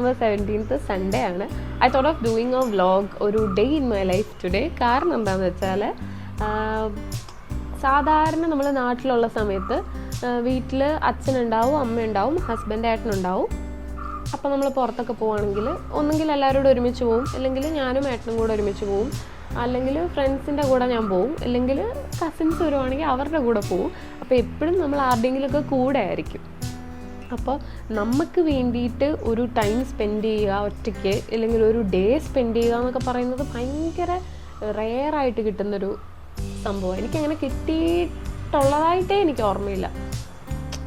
November 17th Sunday ആണ്. I thought of doing a vlog, ഒരു day in my life today. കാരണം എന്താണെന്ന് വെച്ചാൽ സാധാരണ നമ്മൾ നാട്ടിലുള്ള സമയത്ത് വീട്ടിൽ അച്ഛനുണ്ടാവും, അമ്മയുണ്ടാവും, ഹസ്ബൻഡ് ഏട്ടനുണ്ടാവും. അപ്പോൾ നമ്മൾ പുറത്തൊക്കെ പോവുകയാണെങ്കിൽ ഒന്നെങ്കിൽ എല്ലാവരോടും ഒരുമിച്ച് പോവും, അല്ലെങ്കിൽ ഞാനും ഏട്ടനും കൂടെ ഒരുമിച്ച് പോവും, അല്ലെങ്കിൽ ഫ്രണ്ട്സിൻ്റെ കൂടെ ഞാൻ പോവും, അല്ലെങ്കിൽ കസിൻസ് വരുവാണെങ്കിൽ അവരുടെ കൂടെ പോവും. അപ്പോൾ എപ്പോഴും നമ്മൾ ആരുടെയെങ്കിലുമൊക്കെ കൂടെ ആയിരിക്കും. അപ്പോൾ നമുക്ക് വേണ്ടിയിട്ട് ഒരു ടൈം സ്പെൻഡ് ചെയ്യുക ഒറ്റയ്ക്ക്, അല്ലെങ്കിൽ ഒരു ഡേ സ്പെൻഡ് ചെയ്യുക എന്നൊക്കെ പറയുന്നത് ഭയങ്കര റെയറായിട്ട് കിട്ടുന്നൊരു സംഭവം. എനിക്കങ്ങനെ കിട്ടിയിട്ടുള്ളതായിട്ടേ എനിക്ക് ഓർമ്മയില്ല.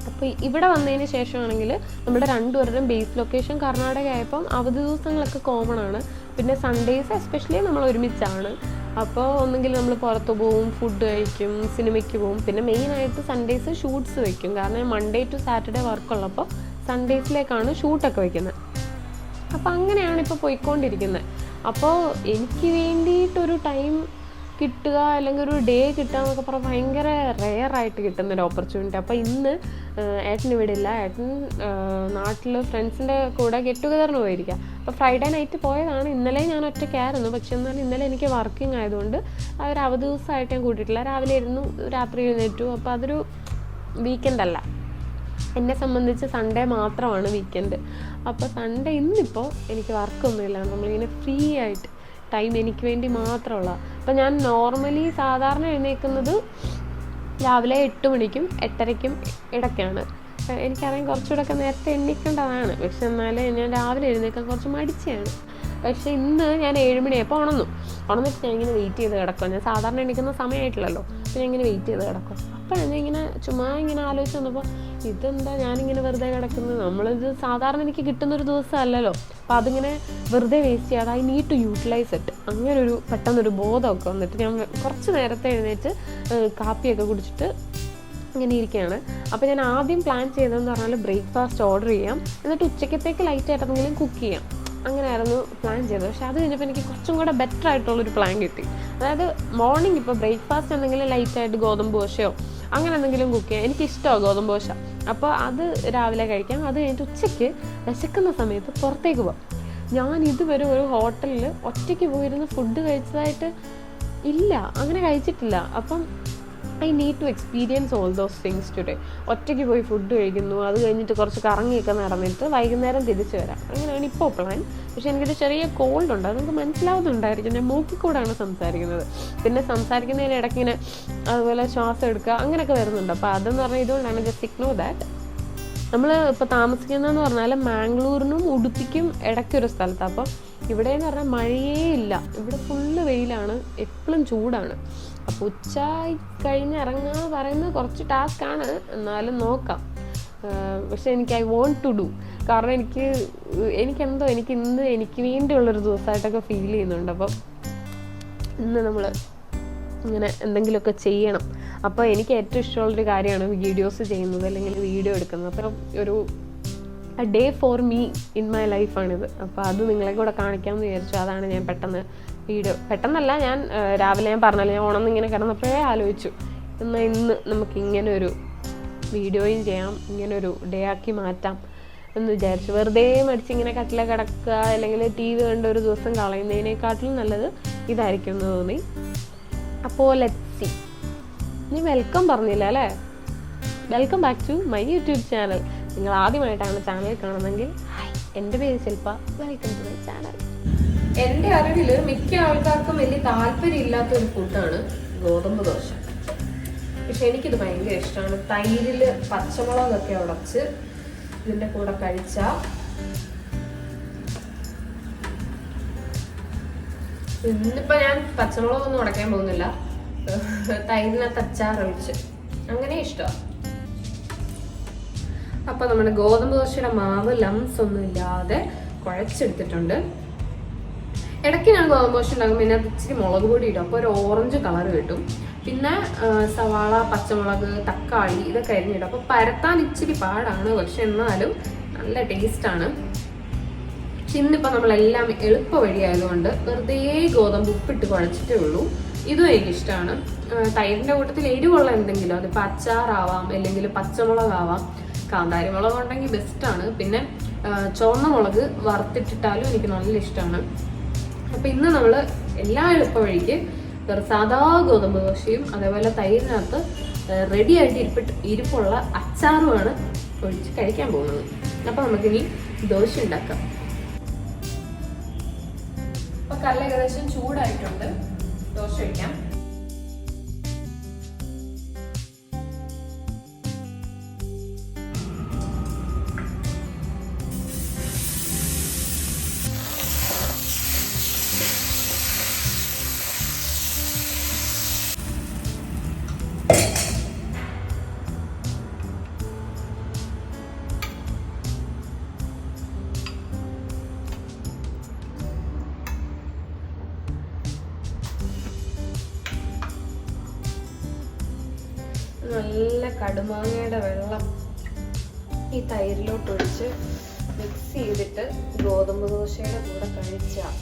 അപ്പോൾ ഇവിടെ വന്നതിന് ശേഷമാണെങ്കിൽ നമ്മുടെ രണ്ടുപേരുടെയും ബേസ് ലൊക്കേഷൻ കർണാടക ആയപ്പം അവധി ദിവസങ്ങളൊക്കെ കോമൺ ആണ്. പിന്നെ സൺഡേസ് എസ്പെഷ്യലി നമ്മൾ ഒരുമിച്ചാണ്. അപ്പോൾ ഒന്നെങ്കിൽ നമ്മൾ പുറത്ത് പോവും, ഫുഡ് കഴിക്കും, സിനിമയ്ക്ക് പോവും. പിന്നെ മെയിനായിട്ട് സൺഡേസ് ഷൂട്ട്സ് വയ്ക്കും. കാരണം മൺഡേ ടു സാറ്റർഡേ വർക്കുള്ളപ്പോൾ സൺഡേസിലേക്കാണ് ഷൂട്ടൊക്കെ വയ്ക്കുന്നത്. അപ്പോൾ അങ്ങനെയാണ് ഇപ്പോൾ പോയിക്കൊണ്ടിരിക്കുന്നത്. അപ്പോൾ എനിക്ക് വേണ്ടിയിട്ടൊരു ടൈം കിട്ടുക, അല്ലെങ്കിൽ ഒരു ഡേ കിട്ടുക എന്നൊക്കെ പറഞ്ഞാൽ ഭയങ്കര റെയറായിട്ട് കിട്ടുന്നൊരു ഓപ്പർച്യൂണിറ്റി. അപ്പോൾ ഇന്ന് ഏട്ടൻ ഇവിടെ ഇല്ല. ഏട്ടൻ നാട്ടിൽ ഫ്രണ്ട്സിൻ്റെ കൂടെ ഗെറ്റ് ടുഗദറിന് പോയിരിക്കുക. അപ്പോൾ ഫ്രൈഡേ നൈറ്റ് പോയതാണ്. ഇന്നലെ ഞാൻ ഒറ്റയ്ക്കായിരുന്നു. പക്ഷെ എന്നാലും ഇന്നലെ എനിക്ക് വർക്കിംഗ് ആയതുകൊണ്ട് ആ ഒരു അവധി ദിവസമായിട്ട് ഞാൻ കൂട്ടിയിട്ടില്ല. രാവിലെ ഇരുന്നു, രാത്രി എഴുന്നേറ്റു. അപ്പോൾ അതൊരു വീക്കെൻഡല്ല. എന്നെ സംബന്ധിച്ച് സൺഡേ മാത്രമാണ് വീക്കെൻഡ്. അപ്പോൾ സൺഡേ ഇന്നിപ്പോൾ എനിക്ക് വർക്കൊന്നുമില്ല. നമ്മളിങ്ങനെ ഫ്രീ ആയിട്ട് ടൈം എനിക്ക് വേണ്ടി മാത്രമുള്ള. അപ്പോൾ ഞാൻ നോർമലി സാധാരണ എഴുന്നേൽക്കുന്നത് രാവിലെ 8 മണിക്കും 8:30ക്കും ഇടയ്ക്കാണ്. എനിക്കറിയാം കുറച്ചുകൂടെയൊക്കെ നേരത്തെ എണ്ണിക്കേണ്ടതാണ്. പക്ഷെ എന്നാലും ഞാൻ രാവിലെ എഴുന്നേൽക്കാൻ കുറച്ച് മടിച്ചാണ്. പക്ഷേ ഇന്ന് ഞാൻ 7 മണിയായപ്പോൾ ഉണർന്നിട്ട് ഞാൻ ഇങ്ങനെ വെയിറ്റ് ചെയ്ത് കിടക്കും. ഞാൻ സാധാരണ എണ്ണിക്കുന്ന സമയമായിട്ടില്ലല്ലോ. അപ്പോൾ ഞാൻ ഇങ്ങനെ വെയിറ്റ് ചെയ്ത് കിടക്കും. അപ്പോൾ ഞാൻ ഇങ്ങനെ ചുമ്മാ ഇങ്ങനെ ആലോചിച്ച് വന്നപ്പോൾ ഇതെന്താ ഞാനിങ്ങനെ വെറുതെ കിടക്കുന്നത്, നമ്മളിത് സാധാരണ എനിക്ക് കിട്ടുന്നൊരു ദിവസമല്ലല്ലോ. അപ്പോൾ അതിങ്ങനെ വെറുതെ വേസ്റ്റ് ചെയ്യാതെ I need to utilise it, അങ്ങനൊരു പെട്ടെന്നൊരു ബോധമൊക്കെ വന്നിട്ട് ഞാൻ കുറച്ച് നേരത്തെ എഴുന്നേറ്റ് കാപ്പിയൊക്കെ കുടിച്ചിട്ട് ഇങ്ങനെ ഇരിക്കുകയാണ്. അപ്പോൾ ഞാൻ ആദ്യം പ്ലാൻ ചെയ്തതെന്ന് പറഞ്ഞാൽ ബ്രേക്ക്ഫാസ്റ്റ് ഓർഡർ ചെയ്യാം, എന്നിട്ട് ഉച്ചക്കത്തേക്ക് ലൈറ്റായിട്ടെന്തെങ്കിലും കുക്ക് ചെയ്യാം. അങ്ങനെയായിരുന്നു പ്ലാൻ ചെയ്തത്. പക്ഷേ അത് കഴിഞ്ഞപ്പോൾ എനിക്ക് കുറച്ചും കൂടെ ബെറ്റർ ആയിട്ടുള്ളൊരു പ്ലാൻ കിട്ടി. അതായത് മോർണിംഗ് ഇപ്പോൾ ബ്രേക്ക്ഫാസ്റ്റ് എന്തെങ്കിലും ലൈറ്റായിട്ട് ഗോതമ്പ് ദോശയോ അങ്ങനെ എന്തെങ്കിലും കുക്ക് ചെയ്യാം. എനിക്കിഷ്ടമാണ് ഗോതമ്പ് ദോശ. അപ്പോൾ അത് രാവിലെ കഴിക്കാം. അത് കഴിഞ്ഞിട്ട് ഉച്ചയ്ക്ക് വിശക്കുന്ന സമയത്ത് പുറത്തേക്ക് പോകാം. ഞാൻ ഇതുവരെ ഒരു ഹോട്ടലിൽ ഒറ്റയ്ക്ക് പോയിരുന്ന് ഫുഡ് കഴിച്ചതായിട്ട് ഇല്ല, അങ്ങനെ കഴിച്ചിട്ടില്ല. അപ്പം I need to experience all those things today. ഒറ്റയ്ക്ക് പോയി ഫുഡ് കഴിക്കുന്നു, അത് കഴിഞ്ഞിട്ട് കുറച്ച് കറങ്ങിയൊക്കെ നടന്നിട്ട് വൈകുന്നേരം തിരിച്ചു വരാം. അങ്ങനെയാണ് ഇപ്പോൾ പ്ലാൻ. പക്ഷെ എനിക്കൊരു ചെറിയ കോൾഡ് ഉണ്ട്, അത് നമുക്ക് മനസ്സിലാവുന്നുണ്ടായിരിക്കും. ഞാൻ മൂക്കിക്കൂടാണ് സംസാരിക്കുന്നത്. പിന്നെ സംസാരിക്കുന്നതിന് ഇടയ്ക്ക് ഇങ്ങനെ അതുപോലെ ശ്വാസം എടുക്കുക അങ്ങനെയൊക്കെ വരുന്നുണ്ട്. അപ്പോൾ അതെന്ന് പറഞ്ഞാൽ ഇതുകൊണ്ടാണ് ജസ്റ്റ് ഇഗ്നോർ ദാറ്റ്. നമ്മൾ ഇപ്പോൾ താമസിക്കുന്നതെന്ന് പറഞ്ഞാൽ മാംഗ്ലൂരിനും ഉടുപ്പിക്കും ഇടയ്ക്കൊരു സ്ഥലത്താണ്. അപ്പോൾ ഇവിടെയെന്ന് പറഞ്ഞാൽ മഴയേ ഇല്ല, ഇവിടെ ഫുള്ള് വെയിലാണ്, എപ്പോഴും ചൂടാണ്. അപ്പോൾ ഉച്ച കഴിഞ്ഞ് ഇറങ്ങുക പറയുന്നത് കുറച്ച് ടാസ്ക്കാണ്, എന്നാലും നോക്കാം. പക്ഷെ എനിക്ക് ഐ വോണ്ട് ടു ഡു. കാരണം എനിക്കെന്തോ ഇന്ന് എനിക്ക് വേണ്ടിയുള്ളൊരു ദിവസമായിട്ടൊക്കെ ഫീൽ ചെയ്യുന്നുണ്ട്. അപ്പം ഇന്ന് നമ്മൾ ഇങ്ങനെ എന്തെങ്കിലുമൊക്കെ ചെയ്യണം. അപ്പോൾ എനിക്ക് ഏറ്റവും ഇഷ്ടമുള്ളൊരു കാര്യമാണ് വീഡിയോസ് ചെയ്യുന്നത്, അല്ലെങ്കിൽ വീഡിയോ എടുക്കുന്നത്. അപ്പം ഒരു day for me in my ലൈഫാണിത്. അപ്പോൾ അത് നിങ്ങളെ കൂടെ കാണിക്കാമെന്ന് വിചാരിച്ചു. അതാണ് ഞാൻ പെട്ടെന്നല്ല, ഞാൻ രാവിലെ ഞാൻ പറഞ്ഞല്ലോ, ഞാൻ ഉണർന്നിങ്ങനെ കിടന്നപ്പോഴേ ആലോചിച്ചു എന്നാൽ ഇന്ന് നമുക്ക് ഇങ്ങനൊരു വീഡിയോയും ചെയ്യാം, ഇങ്ങനൊരു ഡേ ആക്കി മാറ്റാം എന്ന് വിചാരിച്ചു. വെറുതെ മടിച്ചിങ്ങനെ കട്ടില കിടക്കുക അല്ലെങ്കിൽ TV കണ്ട ഒരു ദിവസം കളയുന്നതിനേക്കാട്ടിലും നല്ലത് ഇതായിരിക്കും എന്ന് തോന്നി. അപ്പോൾ ലെറ്റ്സ് സീ. നീ വെൽക്കം പറഞ്ഞില്ല അല്ലേ? Welcome back to my YouTube channel. നിങ്ങൾ ആദ്യമായിട്ടാണ് ചാനൽ കാണുന്നതെങ്കിൽ എൻ്റെ പേര് Shilpa. Welcome to my channel. എൻ്റെ അറിവിൽ മിക്ക ആൾക്കാർക്കും വലിയ താല്പര്യമില്ലാത്തൊരു ഫുഡാണ് ഗോതമ്പ് ദോശ. പക്ഷെ എനിക്കിത് ഭയങ്കര ഇഷ്ടമാണ്. തൈരിൽ പച്ചമുളകൊക്കെ ഉടച്ച് ഇതിൻ്റെ കൂടെ കഴിച്ചാൽ ഇന്നിപ്പോൾ ഞാൻ പച്ചമുളകൊന്നും ഉടയ്ക്കാൻ പോകുന്നില്ല, തൈരിനകത്ത് അച്ചാറൊഴിച്ച് അങ്ങനെ ഇഷ്ടമാണ്. അപ്പോൾ നമ്മുടെ ഗോതമ്പ് ദോശയുടെ മാവ് ലംസ് ഒന്നും ഇല്ലാതെ കുഴച്ചെടുത്തിട്ടുണ്ട്. ഇടയ്ക്ക് ഞാൻ ഗോതമ്പ് ദോശ ഉണ്ടാകുമ്പോൾ പിന്നെ അത് ഇച്ചിരി മുളക് പൊടി ഇടും, അപ്പോൾ ഒരു ഓറഞ്ച് കളർ കിട്ടും. പിന്നെ സവാള, പച്ചമുളക്, തക്കാളി ഇതൊക്കെ അരിഞ്ഞിടും. അപ്പോൾ പരത്താൻ ഇച്ചിരി പാടാണ്, പക്ഷെ എന്നാലും നല്ല ടേസ്റ്റാണ്. പക്ഷെ ഇന്നിപ്പോൾ നമ്മളെല്ലാം എളുപ്പ വഴിയായതുകൊണ്ട് വെറുതെ ഗോതമ്പ് ഉപ്പിട്ട് കുഴച്ചിട്ടേ ഉള്ളൂ. ഇതും എനിക്കിഷ്ടമാണ്. തൈരിൻ്റെ കൂട്ടത്തിൽ എരിവുള്ള എന്തെങ്കിലും, അതിപ്പോൾ അച്ചാറാവാം അല്ലെങ്കിൽ പച്ചമുളകാവാം. കാന്താരി മുളക് ഉണ്ടെങ്കിൽ ബെസ്റ്റാണ്. പിന്നെ ചുവന്ന മുളക് വറുത്തിട്ടിട്ടാലും എനിക്ക് നല്ല ഇഷ്ടമാണ്. അപ്പം ഇന്ന് നമ്മൾ എല്ലാ എളുപ്പ വഴിക്ക് സാധാ ഗോതമ്പ് ദോശയും അതേപോലെ തൈരിനകത്ത് റെഡി ആയിട്ട് ഇരിപ്പുള്ള അച്ചാറുമാണ് ഒഴിച്ച് കഴിക്കാൻ പോകുന്നത്. അപ്പം നമുക്കിനി ദോശ ഉണ്ടാക്കാം. അപ്പം കല്ല് ഏകദേശം ചൂടായിട്ടുണ്ട്, ദോശ വയ്ക്കാം. നല്ല കടുമാങ്ങയുടെ വെള്ളം ഈ തൈരിലോട്ടൊഴിച്ച് മിക്സ് ചെയ്തിട്ട് ഗോതമ്പ് ദോശയുടെ കൂടെ കഴിച്ചാൽ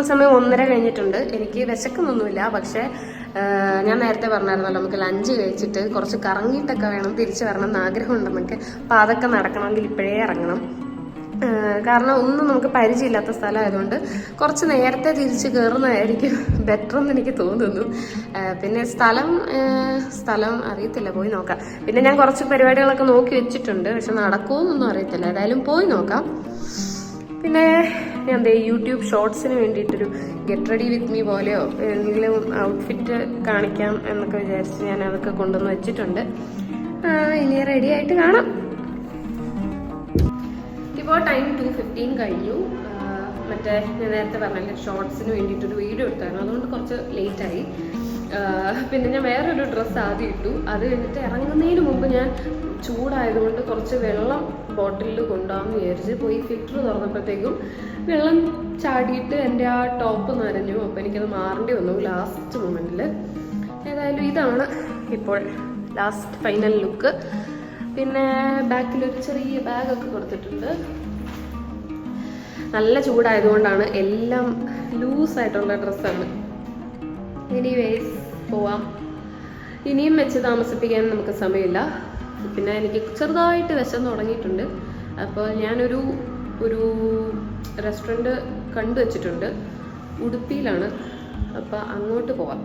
സമയം 1:30 കഴിഞ്ഞിട്ടുണ്ട്. എനിക്ക് വിശക്കുന്നൊന്നുമില്ല, പക്ഷെ ഞാൻ നേരത്തെ പറഞ്ഞായിരുന്നല്ലോ നമുക്ക് ലഞ്ച് കഴിച്ചിട്ട് കുറച്ച് കറങ്ങിയിട്ടൊക്കെ വേണം തിരിച്ചു വരണം എന്ന് ആഗ്രഹമുണ്ട് നമുക്ക്. അപ്പം അതൊക്കെ നടക്കണമെങ്കിൽ ഇപ്പോഴേ ഇറങ്ങണം. കാരണം ഒന്നും നമുക്ക് പരിചയമില്ലാത്ത സ്ഥലമായതുകൊണ്ട് കുറച്ച് നേരത്തെ തിരിച്ച് കയറുന്നതായിരിക്കും ബെറ്റർ എന്ന് എനിക്ക് തോന്നുന്നു. പിന്നെ സ്ഥലം അറിയത്തില്ല, പോയി നോക്കാം. പിന്നെ ഞാൻ കുറച്ച് പരിപാടികളൊക്കെ നോക്കി വെച്ചിട്ടുണ്ട്, പക്ഷെ നടക്കുമെന്നൊന്നും അറിയത്തില്ല. ഏതായാലും പോയി നോക്കാം. പിന്നെ ഞാൻ യൂട്യൂബ് ഷോർട്സിന് വേണ്ടിയിട്ടൊരു ഗെറ്റ് റെഡി വിത്ത് മീ പോലെയോ എന്തെങ്കിലും ഔട്ട്ഫിറ്റ് കാണിക്കാം എന്നൊക്കെ വിചാരിച്ച് ഞാൻ അതൊക്കെ കൊണ്ടുവന്ന് വെച്ചിട്ടുണ്ട്. ഇനി റെഡി ആയിട്ട് കാണാം. ഇപ്പോൾ ടൈം 2:15 കഴിഞ്ഞു. മറ്റേ ഞാൻ നേരത്തെ പറഞ്ഞില്ല ഷോർട്സിന് വേണ്ടിയിട്ടൊരു വീഡിയോ എടുത്തായിരുന്നു, അതുകൊണ്ട് കുറച്ച് ലേറ്റായി. പിന്നെ ഞാൻ വേറൊരു ഡ്രസ്സ് ആദ്യം ഇട്ടു. അത് കഴിഞ്ഞിട്ട് ഇറങ്ങുന്നതിന് മുമ്പ് ഞാൻ ചൂടായതുകൊണ്ട് കുറച്ച് വെള്ളം ബോട്ടിലിൽ കൊണ്ടുപോകാമെന്ന് വിചാരിച്ച് പോയി ഫിൽറ്റർ തുറന്നപ്പോഴത്തേക്കും വെള്ളം ചാടിയിട്ട് എൻ്റെ ആ ടോപ്പ് നനഞ്ഞു. അപ്പോൾ എനിക്കത് മാറേണ്ടി വന്നു ലാസ്റ്റ് മൊമെൻറ്റിൽ. ഏതായാലും ഇതാണ് ഇപ്പോൾ ലാസ്റ്റ് ഫൈനൽ ലുക്ക്. പിന്നെ ബാക്കിലൊരു ചെറിയ ബാഗൊക്കെ കൊടുത്തിട്ടുണ്ട്. നല്ല ചൂടായതുകൊണ്ടാണ് എല്ലാം ലൂസായിട്ടുള്ള ഡ്രസ്സാണ്. എനിവേസ് പോവാം. ഇനിയും വെച്ച് താമസിപ്പിക്കാൻ നമുക്ക് സമയമില്ല. പിന്നെ എനിക്ക് ചെറുതായിട്ട് വിശന്ന് തുടങ്ങിയിട്ടുണ്ട്. അപ്പോൾ ഞാനൊരു റെസ്റ്റോറൻറ്റ് കണ്ടു വച്ചിട്ടുണ്ട്, ഉടുപ്പിയിലാണ്. അപ്പോൾ അങ്ങോട്ട് പോവാം.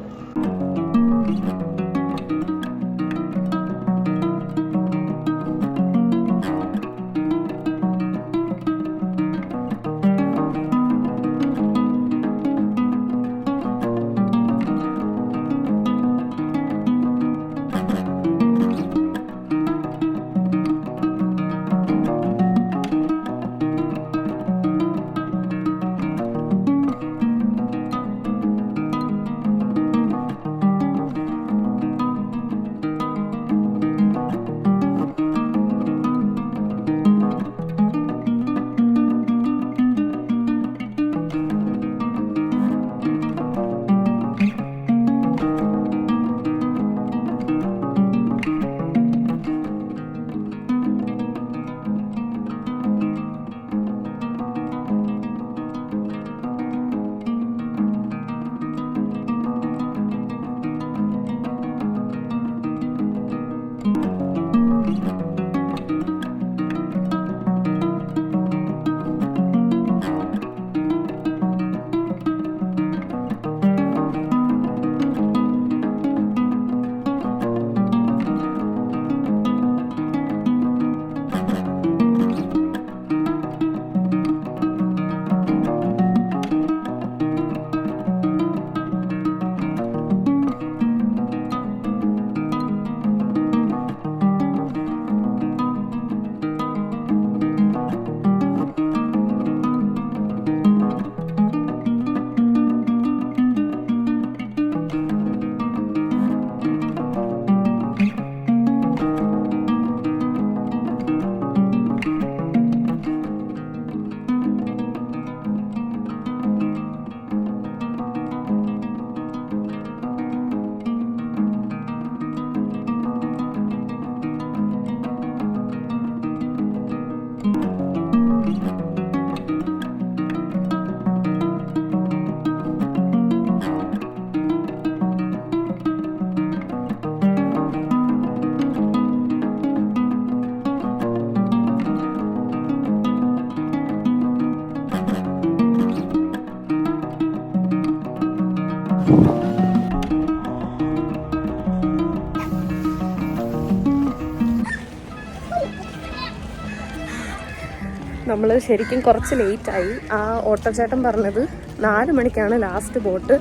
നമ്മൾ ശരിക്കും കുറച്ച് ലേറ്റായി. ആ ഓട്ടോച്ചേട്ടൻ പറഞ്ഞത് 4 മണിക്കാണ് ലാസ്റ്റ് ബോട്ട്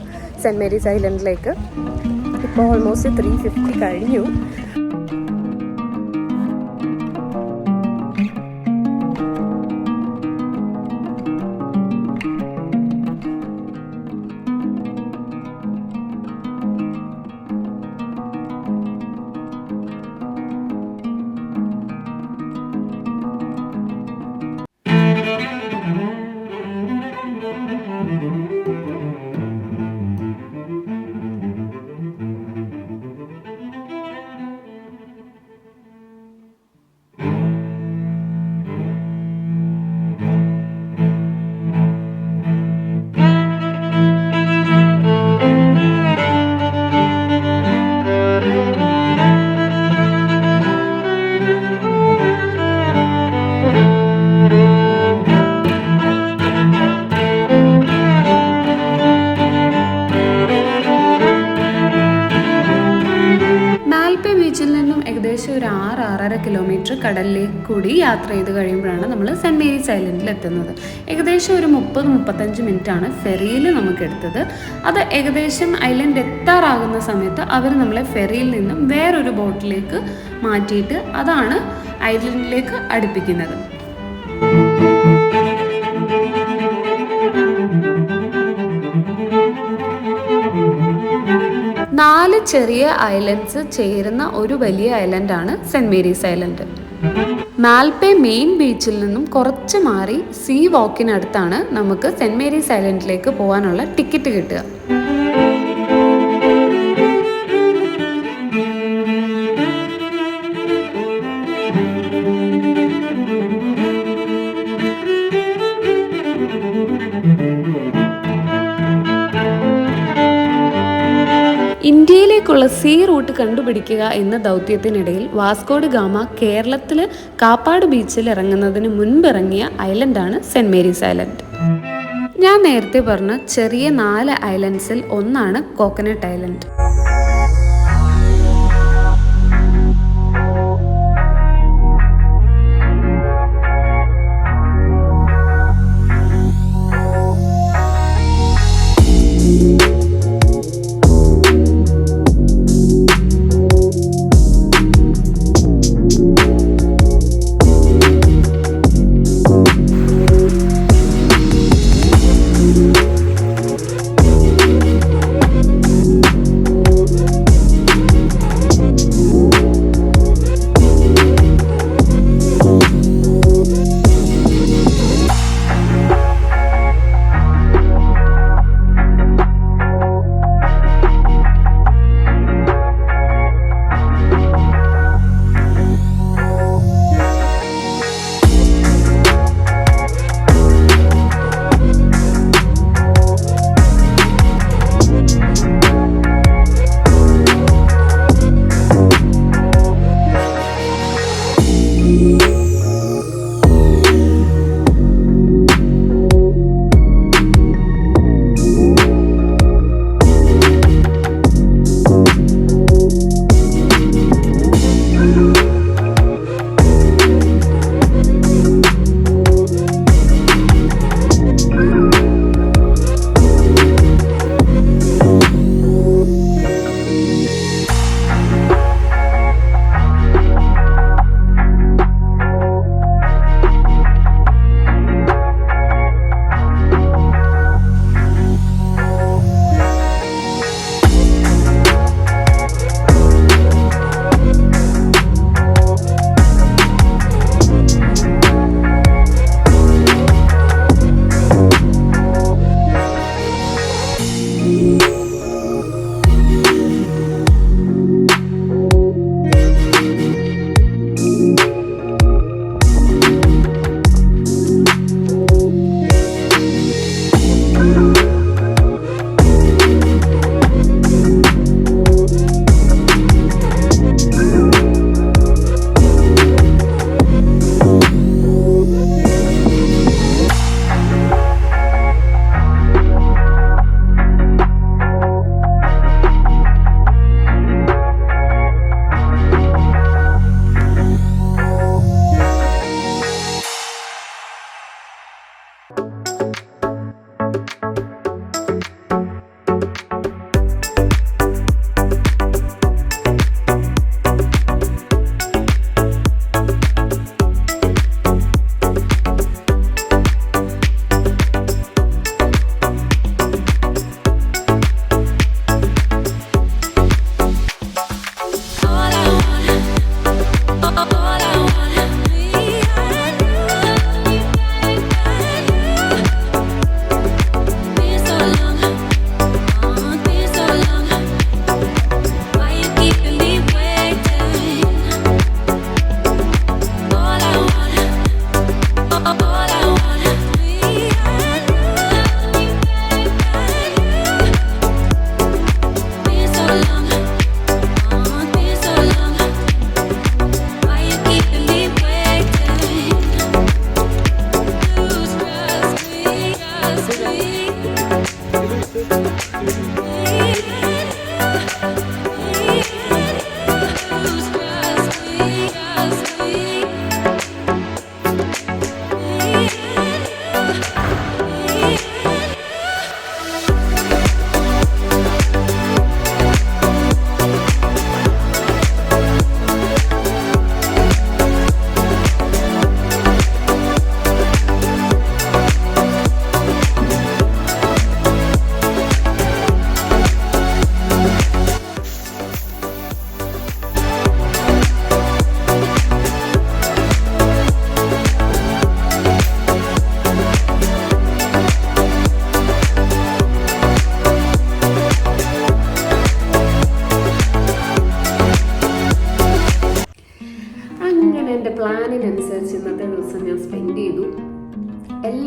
സെൻറ്റ് മേരീസ് ഐലൻഡിലേക്ക്. ഇപ്പോൾ ഓൾമോസ്റ്റ് 3:50 കഴിഞ്ഞു. ഏകദേശം ഒരു 6-6.5 കിലോമീറ്റർ കടലിലേക്ക് കൂടി യാത്ര ചെയ്ത് കഴിയുമ്പോഴാണ് നമ്മൾ സെൻറ്റ് മേരീസ് ഐലൻഡിൽ എത്തുന്നത്. ഏകദേശം ഒരു 30-35 മിനിറ്റാണ് ഫെറിയിൽ നമുക്ക് എടുത്തത്. അത് ഏകദേശം ഐലൻഡ് എത്താറാകുന്ന സമയത്ത് അവർ നമ്മളെ ഫെറിയിൽ നിന്നും വേറൊരു ബോട്ടിലേക്ക് മാറ്റിയിട്ട് അതാണ് ഐലൻഡിലേക്ക് അടുപ്പിക്കുന്നത്. നാല് ചെറിയ ഐലൻഡ്സ് ചേരുന്ന ഒരു വലിയ ഐലൻഡാണ് Saint Mary's Island. Malpe main ബീച്ചിൽ നിന്നും കുറച്ച് മാറി സീ വാക്കിനടുത്താണ് നമുക്ക് സെൻറ്റ് മേരീസ് ഐലൻഡിലേക്ക് പോകാനുള്ള ടിക്കറ്റ് കിട്ടുക. ഇന്ത്യയിലേക്കുള്ള സീ റൂട്ട് കണ്ടുപിടിക്കുക എന്ന ദൗത്യത്തിനിടയിൽ വാസ്കോഡ് ഗാമ കേരളത്തിൽ കാപ്പാട് ബീച്ചിൽ ഇറങ്ങുന്നതിന് മുൻപ് ഇറങ്ങിയ ഐലൻഡാണ് സെൻറ് മേരീസ് ഐലൻഡ്. ഞാൻ നേരത്തെ പറഞ്ഞ ചെറിയ 4 ഐലൻഡ്സിൽ ഒന്നാണ് കോക്കനട്ട് ഐലൻഡ്.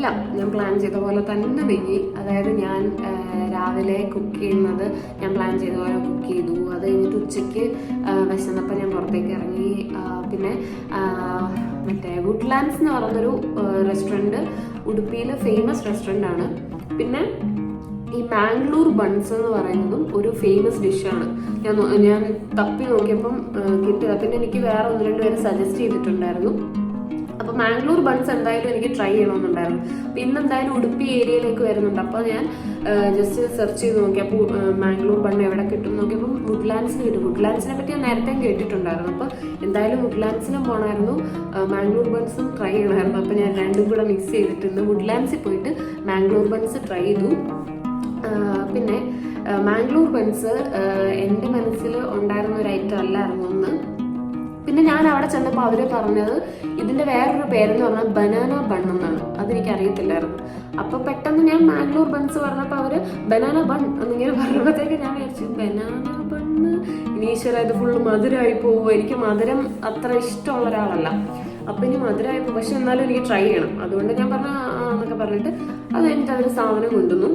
എല്ലാം ഞാൻ പ്ലാൻ ചെയ്ത പോലെ തന്നെ നീങ്ങി. അതായത് ഞാൻ രാവിലെ കുക്ക് ചെയ്യുന്നത് ഞാൻ പ്ലാൻ ചെയ്ത പോലെ കുക്ക് ചെയ്തു. അത് കഴിഞ്ഞിട്ട് ഉച്ചയ്ക്ക് വിശന്നപ്പോൾ ഞാൻ പുറത്തേക്ക് ഇറങ്ങി. പിന്നെ മറ്റേ വുഡ്ലാൻഡ്സ് എന്ന് പറയുന്നൊരു റെസ്റ്റോറൻറ്റ് ഉടുപ്പിയിൽ ഫേമസ് റെസ്റ്റോറൻ്റ് ആണ്. പിന്നെ ഈ മാംഗ്ലൂർ ബൺസ് എന്ന് പറയുന്നതും ഒരു ഫേമസ് ഡിഷാണ്. ഞാൻ തപ്പി നോക്കിയപ്പം കിട്ടിയത്. പിന്നെ എനിക്ക് വേറെ 1-2 പേര് സജസ്റ്റ് ചെയ്തിട്ടുണ്ടായിരുന്നു. അപ്പോൾ മാംഗ്ലൂർ ബൺസ് എന്തായാലും എനിക്ക് ട്രൈ ചെയ്യണമെന്നുണ്ടായിരുന്നു. അപ്പോൾ ഇന്ന് എന്തായാലും ഉടുപ്പി ഏരിയയിലേക്ക് വരുന്നുണ്ട്. അപ്പോൾ ഞാൻ ജസ്റ്റ് സെർച്ച് ചെയ്ത് നോക്കി. അപ്പോൾ മാംഗ്ലൂർ ബൺ എവിടെ കിട്ടും നോക്കിയപ്പം വുഡ്ലാൻഡ്സിന് കിട്ടും. വുഡ്ലാൻഡ്സിനെ പറ്റി ഞാൻ നേരത്തെ കേട്ടിട്ടുണ്ടായിരുന്നു. അപ്പോൾ എന്തായാലും വുഡ്ലാൻഡ്സിനും പോകണമായിരുന്നു, മാംഗ്ലൂർ ബൺസും ട്രൈ ചെയ്യണമായിരുന്നു. അപ്പോൾ ഞാൻ രണ്ടും കൂടെ മിക്സ് ചെയ്തിട്ട് ഇന്ന് വുഡ്ലാൻഡ്സിൽ പോയിട്ട് മാംഗ്ലൂർ ബൺസ് ട്രൈ ചെയ്തു. പിന്നെ മാംഗ്ലൂർ ബൺസ് എൻ്റെ മനസ്സിൽ ഉണ്ടായിരുന്ന ഒരു ഐറ്റം അല്ലായിരുന്നു ഒന്ന്. പിന്നെ ഞാൻ അവിടെ ചെന്നപ്പോൾ അവർ പറഞ്ഞത് ഇതിൻ്റെ വേറൊരു പേരെന്ന് പറഞ്ഞാൽ ബനാന ബൺ എന്നാണ്. അതെനിക്ക് അറിയത്തില്ലായിരുന്നു. അപ്പോൾ പെട്ടെന്ന് ഞാൻ മാംഗ്ലൂർ ബൺസ് പറഞ്ഞപ്പോൾ അവർ ബനാന ബൺ എന്നിങ്ങനെ പറഞ്ഞപ്പോഴത്തേക്ക് ഞാൻ വിചാരിച്ചു ബനാന ബണ്ണ് ഇനീശ്വര ഇത് ഫുള്ള് മധുരമായി പോകും. എനിക്ക് മധുരം അത്ര ഇഷ്ടമുള്ള ഒരാളല്ല. അപ്പോൾ ഇനി മധുരമായി പോകും, പക്ഷെ എന്നാലും എനിക്ക് ട്രൈ ചെയ്യണം. അതുകൊണ്ട് ഞാൻ പറഞ്ഞ എന്നൊക്കെ പറഞ്ഞിട്ട് അത് കഴിഞ്ഞിട്ട് അവർ സാധനം കൊണ്ടുവന്നു.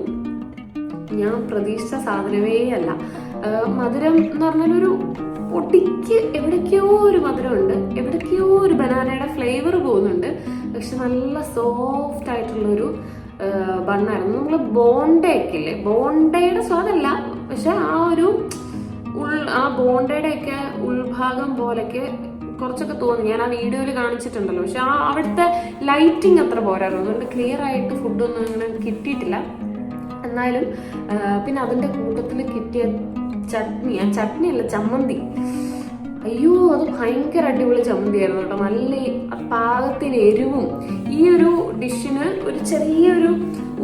ഞാൻ പ്രതീക്ഷിച്ച സാധനമേ അല്ല. മധുരം എന്ന് പറഞ്ഞാലൊരു പൊടിക്ക് എവിടേക്കോ ഒരു മധുരമുണ്ട്, എവിടേക്കോ ഒരു ബനാനയുടെ ഫ്ലേവർ പോകുന്നുണ്ട്. പക്ഷെ നല്ല സോഫ്റ്റ് ആയിട്ടുള്ളൊരു ബണ്ണായിരുന്നു. നമ്മൾ ബോണ്ടയൊക്കെ ഇല്ലേ, ബോണ്ടയുടെ സ്വാദല്ല, പക്ഷെ ആ ബോണ്ടയുടെയൊക്കെ ഉൾഭാഗം പോലൊക്കെ കുറച്ചൊക്കെ തോന്നി. ഞാൻ ആ വീഡിയോയിൽ കാണിച്ചിട്ടുണ്ടല്ലോ. പക്ഷെ അവിടുത്തെ ലൈറ്റിങ് അത്ര പോരായിരുന്നു. അതുകൊണ്ട് ക്ലിയർ ആയിട്ട് ഫുഡൊന്നും അങ്ങനെ കിട്ടിയിട്ടില്ല. എന്നാലും പിന്നെ അതിൻ്റെ കൂട്ടത്തിൽ കിട്ടിയ ചട്നിയല്ല ചമ്മന്തി, അയ്യോ അത് ഭയങ്കര അടിപൊളി ചമ്മന്തിയായിരുന്നു കേട്ടോ. നല്ല പാകത്തിന് എരിവും. ഈ ഒരു ഡിഷിന് ഒരു ചെറിയൊരു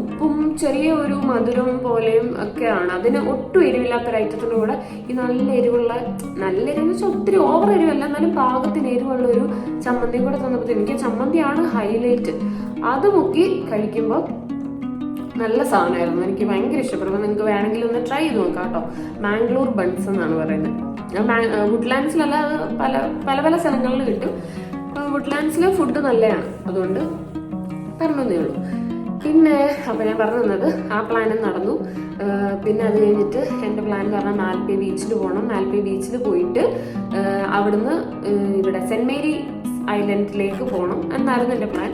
ഉപ്പും ചെറിയ ഒരു മധുരം പോലെയും ഒക്കെയാണ്. അതിന് ഒട്ടും എരിവില്ലാത്തൊരു ഐറ്റത്തിൻ്റെ കൂടെ ഈ നല്ല എരിവുള്ള, നല്ല എരിവെന്ന് വെച്ചാൽ ഒത്തിരി ഓവർ എരിവല്ല, എന്നാലും പാകത്തിന് എരിവുള്ള ഒരു ചമ്മന്തിയും കൂടെ തന്നപ്പോൾ എനിക്ക് ചമ്മന്തിയാണ് ഹൈലൈറ്റ്. അത് മുക്കി കഴിക്കുമ്പോൾ നല്ല സാധനമായിരുന്നു. എനിക്ക് ഭയങ്കര ഇഷ്ടപ്പെടുമ്പോൾ നിങ്ങൾക്ക് വേണമെങ്കിൽ ഒന്ന് ട്രൈ ചെയ്ത് നോക്കാം കേട്ടോ. മാംഗ്ലൂർ ബൺസ് എന്നാണ് പറയുന്നത്. വുഡ്ലാൻഡ്സിലല്ല, അത് പല സ്ഥലങ്ങളിൽ കിട്ടും. വുഡ്ലാൻഡ്സിലെ ഫുഡ് നല്ലതാണ്, അതുകൊണ്ട് പറഞ്ഞതേ ഉള്ളൂ. പിന്നെ അപ്പോൾ ഞാൻ പറഞ്ഞു തന്നത് ആ പ്ലാനും നടന്നു. പിന്നെ അത് കഴിഞ്ഞിട്ട് എൻ്റെ പ്ലാൻ എന്ന് പറഞ്ഞാൽ മാൽപ്പേ ബീച്ചിൽ പോകണം. മാൽപ്പേ ബീച്ചിൽ പോയിട്ട് അവിടുന്ന് ഇവിടെ സെൻറ്റ് മേരി ഐലൻഡിലേക്ക് പോകണം എന്നായിരുന്നു എൻ്റെ പ്ലാൻ.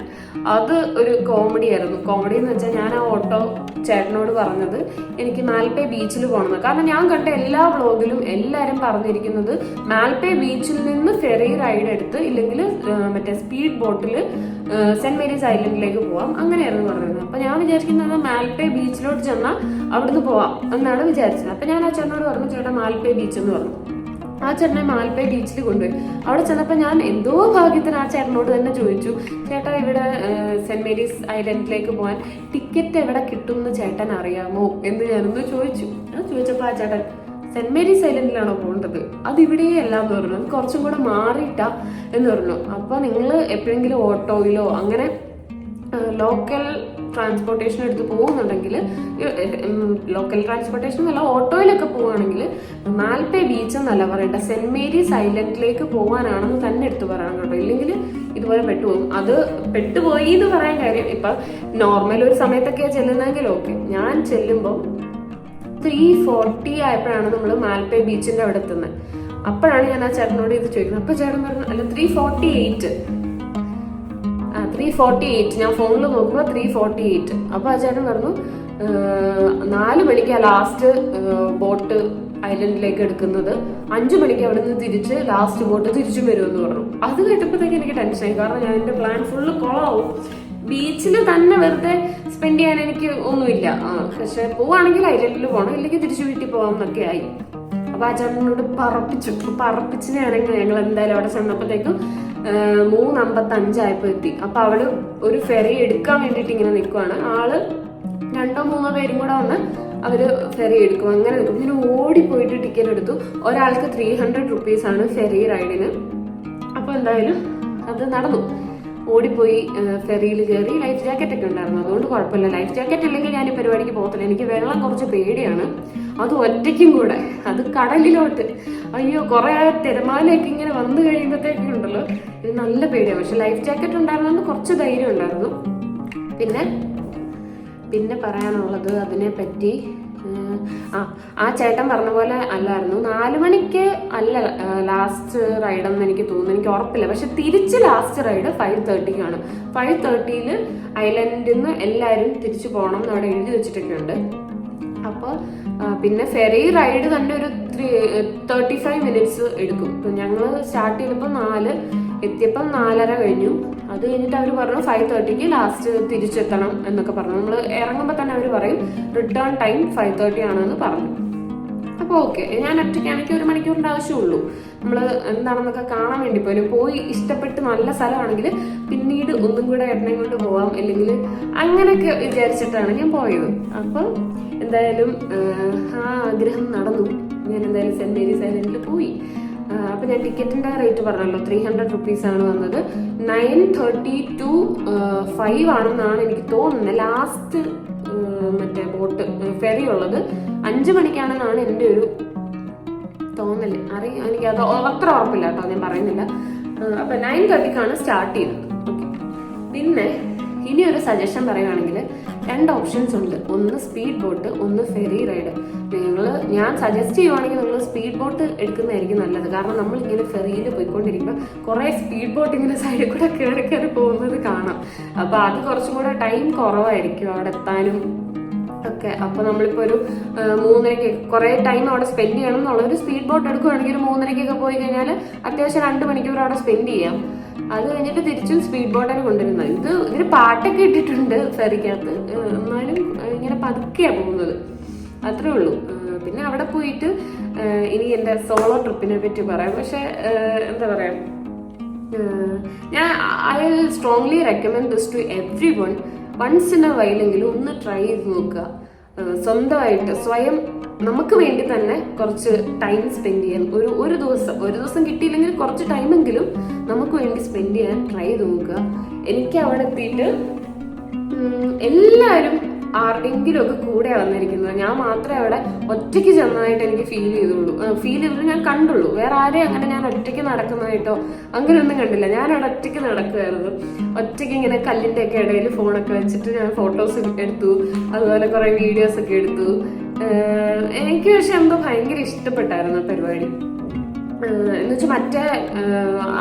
അത് ഒരു കോമഡി ആയിരുന്നു. കോമഡി എന്ന് വെച്ചാൽ ഞാൻ ആ ഓട്ടോ ചേട്ടനോട് പറഞ്ഞത് എനിക്ക് മാൽപ്പേ ബീച്ചിൽ പോകണമെന്ന്. കാരണം ഞാൻ കണ്ട എല്ലാ വ്ളോഗിലും എല്ലാവരും പറഞ്ഞിരിക്കുന്നത് മാൽപ്പേ ബീച്ചിൽ നിന്ന് ഫെറി റൈഡ് എടുത്ത് ഇല്ലെങ്കിൽ മറ്റേ സ്പീഡ് ബോട്ടിൽ സെൻറ്റ് മേരീസ് ഐലൻഡിലേക്ക് പോവാം അങ്ങനെയായിരുന്നു പറഞ്ഞത്. അപ്പം ഞാൻ വിചാരിക്കുന്നത് മാൽപ്പേ ബീച്ചിലോട്ട് ചെന്നാൽ അവിടുന്ന് പോവാം എന്നാണ് വിചാരിച്ചത്. അപ്പം ഞാൻ ആ ചേട്ടനോട് പറഞ്ഞു, ചേട്ടാ മാൽപ്പേ ബീച്ച് എന്ന് പറഞ്ഞു. ആ ചേട്ടനെ മാൽപ്പേ ബീച്ചിൽ കൊണ്ടുപോയി. അവിടെ ചെന്നപ്പോൾ ഞാൻ എന്തോ ഭാഗ്യത്തിന് ആ ചേട്ടനോട് തന്നെ ചോദിച്ചു, ചേട്ടാ ഇവിടെ സെൻറ്റ് മേരീസ് ഐലൻഡിലേക്ക് പോകാൻ ടിക്കറ്റ് എവിടെ കിട്ടും എന്ന് ചേട്ടൻ അറിയാമോ എന്ന് ഞാനൊന്ന് ചോദിച്ചു. ഞാൻ ചോദിച്ചപ്പോൾ ആ ചേട്ടൻ സെൻറ്റ് മേരീസ് ഐലൻഡിലാണോ പോകേണ്ടത്, അതിവിടെയേ അല്ല എന്ന് പറഞ്ഞു, അത് കുറച്ചും കൂടെ മാറിയിട്ടാ എന്ന് പറഞ്ഞു. അപ്പോൾ നിങ്ങൾ എപ്പോഴെങ്കിലും ഓട്ടോയിലോ അങ്ങനെ ലോക്കൽ ട്രാൻസ്പോർട്ടേഷൻ എടുത്ത് പോകുന്നുണ്ടെങ്കിൽ, ലോക്കൽ ട്രാൻസ്പോർട്ടേഷൻ എന്നല്ല ഓട്ടോയിലൊക്കെ പോവുകയാണെങ്കിൽ മാൽപ്പേ ബീച്ച് എന്നല്ല പറയണ്ട, സെൻറ്റ് മേരീസ് ഐലൻഡിലേക്ക് പോകാനാണെന്ന് തന്നെ എടുത്ത് പറയണം കേട്ടോ. ഇല്ലെങ്കിൽ ഇതുപോലെ പെട്ടുപോകും. അത് പെട്ടുപോയി എന്ന് പറയാൻ കാര്യം, ഇപ്പം നോർമൽ ഒരു സമയത്തൊക്കെയാണ് ചെല്ലുന്നതെങ്കിൽ ഓക്കെ. ഞാൻ ചെല്ലുമ്പോൾ 3:40 ആയപ്പോഴാണ് നമ്മൾ മാൽപ്പേ ബീച്ചിൻ്റെ അവിടെ എത്തുന്നത്. അപ്പോഴാണ് ഞാൻ ആ ചേട്ടനോട് ഇത് ചോദിക്കുന്നത്. അപ്പോൾ ചേട്ടൻ പറഞ്ഞു അല്ല 3:48. 3:48 ഞാൻ ഫോണിൽ നോക്കുമ്പോൾ 3:48. അപ്പോൾ ആ ചേട്ടൻ പറഞ്ഞു 4 മണിക്കാ ലാസ്റ്റ് ബോട്ട് ഐലൻഡിലേക്ക് എടുക്കുന്നത്, 5 മണിക്ക് അവിടെ നിന്ന് തിരിച്ച് ലാസ്റ്റ് ബോട്ട് തിരിച്ചും വരുമെന്ന് പറഞ്ഞു. അത് കേട്ടപ്പോഴത്തേക്ക് എനിക്ക് ടെൻഷനായി. കാരണം ഞാൻ എൻ്റെ പ്ലാൻ ഫുള്ള് കൊളാവും. ബീച്ചിൽ തന്നെ വെറുതെ സ്പെൻഡ് ചെയ്യാൻ എനിക്ക് ഒന്നുമില്ല. പക്ഷെ പോവാണെങ്കിൽ ഐലൻഡിൽ പോകണം, ഇല്ലെങ്കിൽ തിരിച്ചു വീട്ടിൽ പോകാം എന്നൊക്കെ ആയി. അപ്പോൾ ആ ചേട്ടനോട് പറപ്പിച്ചിനാണെങ്കിൽ ഞങ്ങൾ എന്തായാലും അവിടെ ചെന്നപ്പോഴത്തേക്കും 3:55 ആയപ്പോൾ എത്തി. അപ്പോൾ അവള് ഒരു ഫെറി എടുക്കാൻ വേണ്ടിയിട്ട് ഇങ്ങനെ നിൽക്കുവാണ്. ആള് 2-3 പേരും കൂടെ വന്ന് അവര് ഫെറി എടുക്കും. അങ്ങനെ നിൽക്കും. ഇങ്ങനെ ഓടിപ്പോയിട്ട് ടിക്കറ്റ് എടുത്തു. ഒരാൾക്ക് 300 rupees ഫെറി റൈഡിന്. അപ്പോൾ എന്തായാലും അത് നടന്നു. ഓടിപ്പോയി ഫെറിയിൽ കയറി. ലൈഫ് ജാക്കറ്റ് ഒക്കെ ഉണ്ടായിരുന്നു, അതുകൊണ്ട് കുഴപ്പമില്ല. ലൈഫ് ജാക്കറ്റ് ഇല്ലെങ്കിൽ ഞാൻ ഈ പരിപാടിക്ക് പോകത്തില്ല. എനിക്ക് വെള്ളം കുറച്ച് പേടിയാണ്, അത് ഒറ്റയ്ക്കും കൂടെ, അത് കടലിലോട്ട്. അയ്യോ, കുറെ തിരമാലയൊക്കെ ഇങ്ങനെ വന്നു കഴിയുമ്പോഴത്തേക്കും ഉണ്ടല്ലോ ഇത് നല്ല പേടിയാണ്. പക്ഷെ ലൈഫ് ജാക്കറ്റ് ഉണ്ടായിരുന്നത് കുറച്ച് ധൈര്യം ഉണ്ടായിരുന്നു. പിന്നെ പറയാനുള്ളത് അതിനെപ്പറ്റി, ആ ചേട്ടൻ പറഞ്ഞ പോലെ അല്ലായിരുന്നു, 4 മണിക്ക് അല്ല ലാസ്റ്റ് റൈഡെന്ന് എനിക്ക് തോന്നുന്നു, എനിക്ക് ഉറപ്പില്ല. പക്ഷെ തിരിച്ച് ലാസ്റ്റ് റൈഡ് 5:30ക്കാണ്. 5:30 ഐലൻഡിൽ നിന്ന് എല്ലാവരും തിരിച്ചു പോകണം എന്ന് അവിടെ എഴുതി വെച്ചിട്ടൊക്കെ ഉണ്ട്. അപ്പോൾ പിന്നെ ഫെറി റൈഡ് തന്നെ ഒരു 35 മിനിറ്റ്സ് എടുക്കും. ഇപ്പം ഞങ്ങൾ സ്റ്റാർട്ട് ചെയ്തപ്പോൾ 4 എത്തിയപ്പം 4:30 കഴിഞ്ഞു. അത് കഴിഞ്ഞിട്ട് അവർ പറഞ്ഞു 5:30ക്ക് ലാസ്റ്റ് തിരിച്ചെത്തണം എന്നൊക്കെ പറഞ്ഞു. നമ്മൾ ഇറങ്ങുമ്പോൾ തന്നെ അവർ പറയും റിട്ടേൺ ടൈം 5:30 ആണെന്ന് പറഞ്ഞു. അപ്പോൾ ഓക്കെ, ഞാൻ ഒറ്റയ്ക്കാണെങ്കിൽ 1 മണിക്കൂറിൻ്റെ ആവശ്യമുള്ളൂ. നമ്മൾ എന്താണെന്നൊക്കെ കാണാൻ വേണ്ടി പോയി ഇഷ്ടപ്പെട്ട് നല്ല സ്ഥലമാണെങ്കിൽ പിന്നീട് ഒന്നും കൂടെ ഏട്ടനെ കൊണ്ട് പോവാം, അല്ലെങ്കിൽ അങ്ങനെയൊക്കെ വിചാരിച്ചിട്ടാണ് ഞാൻ പോയത്. അപ്പോൾ എന്തായാലും ആ ആഗ്രഹം നടന്നു. ഞാൻ എന്തായാലും സെൻറ് മേരീസ് ഐലൻഡിൽ പോയി. അപ്പം ഞാൻ ടിക്കറ്റിൻ്റെ റേറ്റ് പറഞ്ഞല്ലോ, 300 റുപ്പീസാണ് വന്നത്. 9:30 to 5 ആണെന്നാണ് എനിക്ക് തോന്നുന്നത് ലാസ്റ്റ് മറ്റേ ബോട്ട് ഫെറി ഉള്ളത്. 5 മണിക്കാണെന്നാണ് എൻ്റെ ഒരു തോന്നല്. എനിക്കത് അത്ര ഉറപ്പില്ല കേട്ടോ, ഞാൻ പറയുന്നില്ല. അപ്പം 9:30ക്കാണ് സ്റ്റാർട്ട് ചെയ്തത്. ഓക്കെ, പിന്നെ ഇനി ഒരു സജഷൻ പറയുകയാണെങ്കിൽ 2 ഓപ്ഷൻസ് ഉണ്ട്. ഒന്ന് സ്പീഡ് ബോട്ട്, ഒന്ന് ഫെറി റൈഡ്. ഞാൻ സജസ്റ്റ് ചെയ്യുവാണെങ്കിൽ നിങ്ങൾ സ്പീഡ് ബോട്ട് എടുക്കുന്നതായിരിക്കും നല്ലത്. കാരണം നമ്മളിങ്ങനെ ഫെറിയിൽ പോയിക്കൊണ്ടിരിക്കുമ്പോൾ കുറേ സ്പീഡ് ബോട്ട് ഇങ്ങനെ സൈഡിൽ കൂടെ കയറി പോകുന്നത് കാണാം. അപ്പോൾ അത് കുറച്ചും കൂടെ ടൈം കുറവായിരിക്കും അവിടെ എത്താനും ഒക്കെ. അപ്പോൾ നമ്മളിപ്പോൾ ഒരു 3:30 കുറേ ടൈം അവിടെ സ്പെൻഡ് ചെയ്യണം എന്നുള്ളൊരു സ്പീഡ് ബോട്ട് എടുക്കുകയാണെങ്കിൽ ഒരു 3:30 പോയി കഴിഞ്ഞാൽ അത്യാവശ്യം 2 മണിക്കൂർ അവിടെ സ്പെൻഡ് ചെയ്യാം. അത് കഴിഞ്ഞിട്ട് തിരിച്ചും സ്പീഡ് ബോട്ടാണ് കൊണ്ടുവരുന്നത്. ഇതിന് പാട്ടൊക്കെ ഇട്ടിട്ടുണ്ട് ഫെറിക്കകത്ത്, എന്നാലും ഇങ്ങനെ പതുക്കെയാണ് പോകുന്നത്, അത്രേ ഉള്ളൂ. പിന്നെ അവിടെ പോയിട്ട് ഇനി എൻ്റെ സോളോ ട്രിപ്പിനെ പറ്റി പറയാം. പക്ഷെ എന്താ പറയാ, ഞാൻ I will strongly recommend this to everyone. Once in a വൈലെങ്കിലും ഒന്ന് ട്രൈ ചെയ്ത് നോക്കുക. സ്വന്തമായിട്ട് സ്വയം നമുക്ക് വേണ്ടി തന്നെ കുറച്ച് ടൈം സ്പെൻഡ് ചെയ്യാൻ ഒരു ദിവസം കിട്ടിയില്ലെങ്കിൽ കുറച്ച് ടൈമെങ്കിലും നമുക്ക് വേണ്ടി സ്പെൻഡ് ചെയ്യാൻ ട്രൈ ചെയ്ത് നോക്കുക. എനിക്ക് അവിടെ എത്തിയിട്ട് എല്ലാവരും ആരുടെയെങ്കിലും ഒക്കെ കൂടെ വന്നിരിക്കുന്നത്, ഞാൻ മാത്രമേ അവിടെ ഒറ്റയ്ക്ക് ചെന്നതായിട്ട് എനിക്ക് ഫീൽ ചെയ്തിട്ട് ഞാൻ കണ്ടുള്ളൂ. വേറെ ആരെയും അങ്ങനെ ഞാൻ ഒറ്റയ്ക്ക് നടക്കുന്നതായിട്ടോ അങ്ങനെയൊന്നും കണ്ടില്ല. ഞാൻ അവിടെ ഒറ്റയ്ക്ക് നടക്കുമായിരുന്നു. ഒറ്റയ്ക്ക് ഇങ്ങനെ കല്ലിൻ്റെ ഒക്കെ ഇടയിൽ ഫോണൊക്കെ വെച്ചിട്ട് ഞാൻ ഫോട്ടോസ് എടുത്തു, അതുപോലെ കുറേ വീഡിയോസ് ഒക്കെ എടുത്തു. എനിക്ക് പക്ഷെ എന്തോ ഭയങ്കര ഇഷ്ടപ്പെട്ടായിരുന്നു ആ പരിപാടി. എന്ന് വെച്ചാൽ മറ്റേ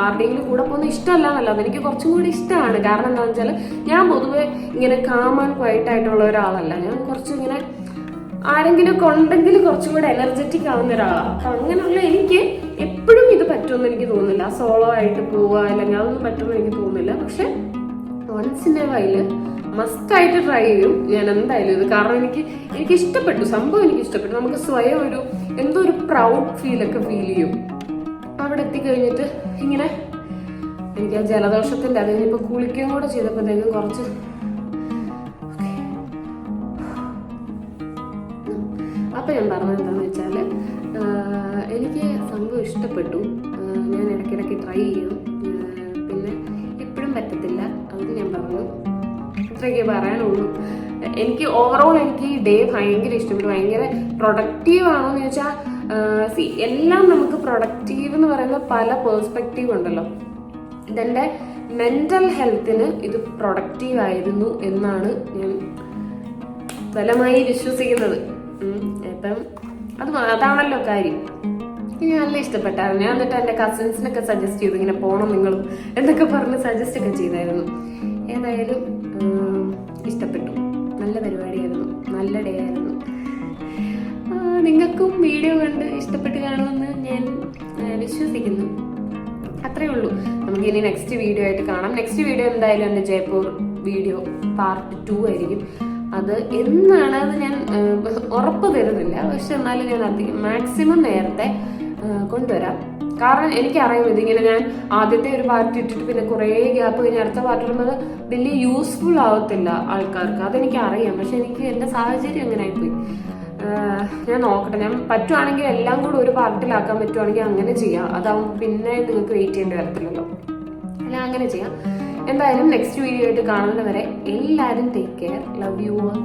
ആരുടെയെങ്കിലും കൂടെ പോകുന്ന ഇഷ്ടമല്ല എന്നല്ല, അതെനിക്ക് കുറച്ചും കൂടി ഇഷ്ടമാണ്. കാരണം എന്താണെന്ന് വെച്ചാൽ ഞാൻ പൊതുവെ ഇങ്ങനെ കാം ആൻഡ് ക്വയറ്റ് ആയിട്ടുള്ള ഒരാളല്ല. ഞാൻ കുറച്ചും ഇങ്ങനെ ആരെങ്കിലും ഒക്കെ ഉണ്ടെങ്കിൽ കുറച്ചും കൂടെ എനർജറ്റിക് ആവുന്ന ഒരാളാണ്. അപ്പം അങ്ങനെയുള്ള എനിക്ക് എപ്പോഴും ഇത് പറ്റുമെന്ന് എനിക്ക് തോന്നുന്നില്ല. സോളോ ആയിട്ട് പോവുക അല്ലെങ്കിൽ അതൊന്നും പറ്റുമെന്ന് എനിക്ക് തോന്നുന്നില്ല. പക്ഷെ വൺസ് ഇൻ എ വൈല് മസ്റ്റായിട്ട് ട്രൈ ചെയ്യും ഞാൻ എന്തായാലും ഇത്. കാരണം എനിക്ക് ഇഷ്ടപ്പെട്ടു സംഭവം, എനിക്ക് ഇഷ്ടപ്പെട്ടു. നമുക്ക് സ്വയം എന്തോ ഒരു പ്രൗഡ് ഫീലൊക്കെ ഫീൽ ചെയ്യും അവിടെ എത്തിക്കഴിഞ്ഞിട്ട്. ഇങ്ങനെ എനിക്ക് ആ ജലദോഷത്തിൻ്റെ അത് കഴിഞ്ഞപ്പോൾ കുളിക്കുകയും കൂടെ ചെയ്തപ്പോഴത്തേക്കും കുറച്ച് അപ്പം ഞാൻ പറഞ്ഞത് എന്താണെന്ന് വെച്ചാൽ എനിക്ക് സംഭവം ഇഷ്ടപ്പെട്ടു. ഞാൻ ഇടയ്ക്കിടയ്ക്ക് ട്രൈ ചെയ്യും. പിന്നെ എപ്പോഴും പറ്റത്തില്ല, അത് ഞാൻ പറഞ്ഞു. ഇത്രയൊക്കെ പറയാനുള്ളൂ. എനിക്ക് ഓവറോൾ എനിക്ക് ഈ ഡേ ഭയങ്കര ഇഷ്ടപ്പെട്ടു. ഭയങ്കര പ്രൊഡക്റ്റീവ് ആണോ എന്ന് ചോദിച്ചാൽ എല്ലാം നമുക്ക് പ്രൊഡക്റ്റീവ് എന്ന് പറയുന്ന പല പേഴ്സ്പെക്റ്റീവ് ഉണ്ടല്ലോ. ഇതെൻ്റെ മെൻ്റൽ ഹെൽത്തിന് ഇത് പ്രൊഡക്റ്റീവ് ആയിരുന്നു എന്നാണ് ഞാൻ ബലമായി വിശ്വസിക്കുന്നത്. അപ്പം അതാണല്ലോ കാര്യം. എനിക്ക് നല്ല ഇഷ്ടപ്പെട്ടായിരുന്നു. ഞാൻ എന്നിട്ട് എൻ്റെ കസിൻസിനൊക്കെ സജസ്റ്റ് ചെയ്തു ഇങ്ങനെ പോകണം നിങ്ങളും എന്നൊക്കെ പറഞ്ഞ് സജസ്റ്റ് ഒക്കെ ചെയ്തായിരുന്നു. ഏതായാലും ഇഷ്ടപ്പെട്ടു. നല്ല പരിപാടിയായിരുന്നു, നല്ല ഡേ ആയിരുന്നു. നിങ്ങൾക്കും വീഡിയോ കണ്ട് ഇഷ്ടപ്പെട്ട് കാണുമെന്ന് ഞാൻ വിശ്വസിക്കുന്നു. അത്രേ ഉള്ളൂ. നമുക്ക് ഇനി നെക്സ്റ്റ് വീഡിയോ ആയിട്ട് കാണാം. നെക്സ്റ്റ് വീഡിയോ എന്തായാലും എൻ്റെ ജയ്പൂർ വീഡിയോ പാർട്ട് 2 ആയിരിക്കും. അത് എന്നാണെന്ന് ഞാൻ ഉറപ്പ് തരുന്നില്ല. പക്ഷെ എന്നാലും ഞാൻ അധികം മാക്സിമം നേരത്തെ കൊണ്ടുവരാം. കാരണം എനിക്കറിയാം ഇതിങ്ങനെ ഞാൻ ആദ്യത്തെ ഒരു പാർട്ട് ഇട്ടിട്ട് പിന്നെ കുറേ ഗ്യാപ്പ് കഴിഞ്ഞ് അടുത്ത പാർട്ട് ഇടുന്നത് വലിയ യൂസ്ഫുൾ ആവത്തില്ല ആൾക്കാർക്ക്. അതെനിക്കറിയാം. പക്ഷെ എനിക്ക് എൻ്റെ സാഹചര്യം അങ്ങനെ ആയിപ്പോയി. ഞാൻ നോക്കട്ടെ, ഞാൻ പറ്റുവാണെങ്കിൽ എല്ലാം കൂടെ ഒരു പാർട്ടിലാക്കാൻ പറ്റുവാണെങ്കിൽ അങ്ങനെ ചെയ്യാം. അതാവുമ്പോൾ പിന്നെ നിങ്ങൾക്ക് വെയിറ്റ് ചെയ്യേണ്ടി വരത്തില്ലല്ലോ. അല്ല അങ്ങനെ ചെയ്യാം. എന്തായാലും നെക്സ്റ്റ് വീഡിയോ ആയിട്ട് കാണുന്നവരെ എല്ലാവരും take care. Love you all.